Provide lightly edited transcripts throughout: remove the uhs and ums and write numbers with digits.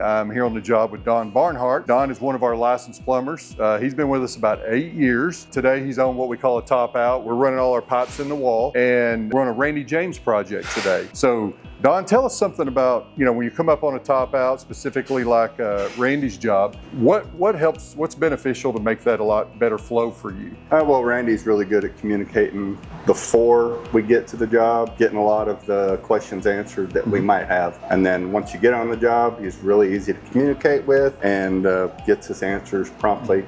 I'm here on the job with Don Barnhart. Don is one of our licensed plumbers. He's been with us about 8 years. Today he's on what we call a top out. We're running all our pipes in the wall, and we're on a Randy James project today. So Don, tell us something about, when you come up on a top out, specifically like Randy's job, what helps, what's beneficial to make that a lot better flow for you? Well, Randy's really good at communicating before we get to the job, getting a lot of the questions answered that we might have. And then once you get on the job, he's really easy to communicate with and gets us answers promptly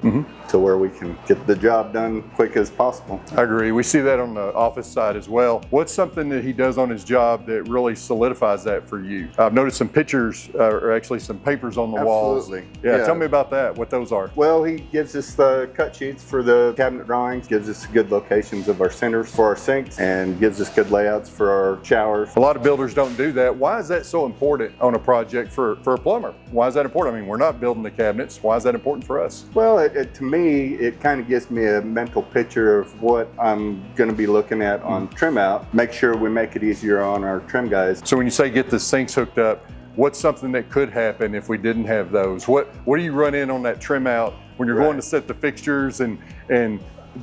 to where we can get the job done quick as possible. I agree. We see that on the office side as well. What's something that he does on his job that really solidifies that for you? I've noticed some pictures, or actually some papers on the walls. Yeah, tell me about that, what those are. Well, he gives us the cut sheets for the cabinet drawings, gives us good locations of our centers for our sinks, and gives us good layouts for our showers. A lot of builders don't do that. Why is that so important on a project for a plumber? Why is that important? I mean, we're not building the cabinets. Why is that important for us? Well, to me, it kind of gives me a mental picture of what I'm going to be looking at on trim out. Make sure we make it easier on our trim guys. So when you say get the sinks hooked up, what's something that could happen if we didn't have those? What do you run in on that trim out when you're going to set the fixtures and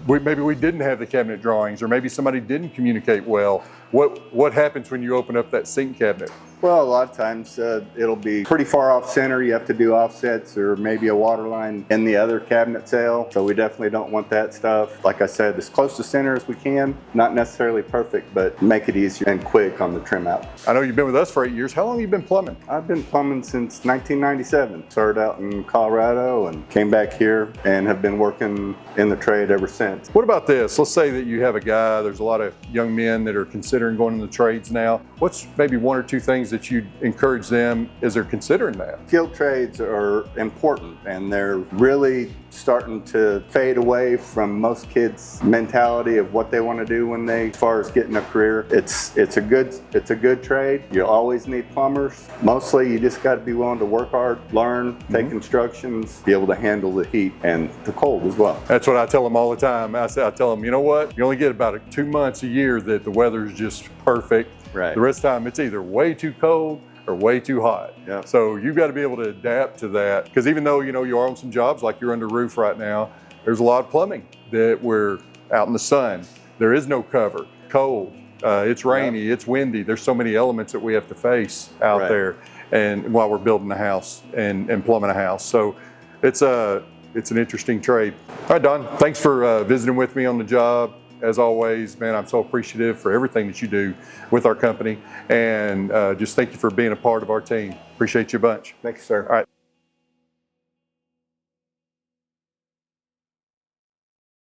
maybe we didn't have the cabinet drawings, or maybe somebody didn't communicate well? What happens when you open up that sink cabinet? Well, a lot of times it'll be pretty far off center. You have to do offsets, or maybe a water line in the other cabinet cell. So we definitely don't want that stuff. Like I said, as close to center as we can. Not necessarily perfect, but make it easier and quick on the trim out. I know you've been with us for 8 years. How long have you been plumbing? I've been plumbing since 1997. Started out in Colorado and came back here and have been working in the trade ever since. What about this? Let's say that you have a guy, there's a lot of young men that are considering going into the trades now. What's maybe one or two things that you'd encourage them as they're considering that? Skilled trades are important, and they're really starting to fade away from most kids' mentality of what they want to do as far as getting a career. It's a good trade. You always need plumbers. Mostly you just got to be willing to work hard, learn, take instructions, be able to handle the heat and the cold as well. That's what I tell them all the time. I tell them, you know what? You only get about 2 months a year that the weather's just perfect. Right. The rest of the time it's either way too cold or way too hot. Yep. So you've got to be able to adapt to that, because even though you are on some jobs like you're under roof right now, there's a lot of plumbing that we're out in the sun. There is no cover, cold, it's rainy, it's windy. There's so many elements that we have to face out there, and while we're building a house and plumbing a house. So it's an interesting trade. All right, Don, thanks for visiting with me on the job. As always, man, I'm so appreciative for everything that you do with our company, and just thank you for being a part of our team. Appreciate you a bunch. Thank you, sir. All right.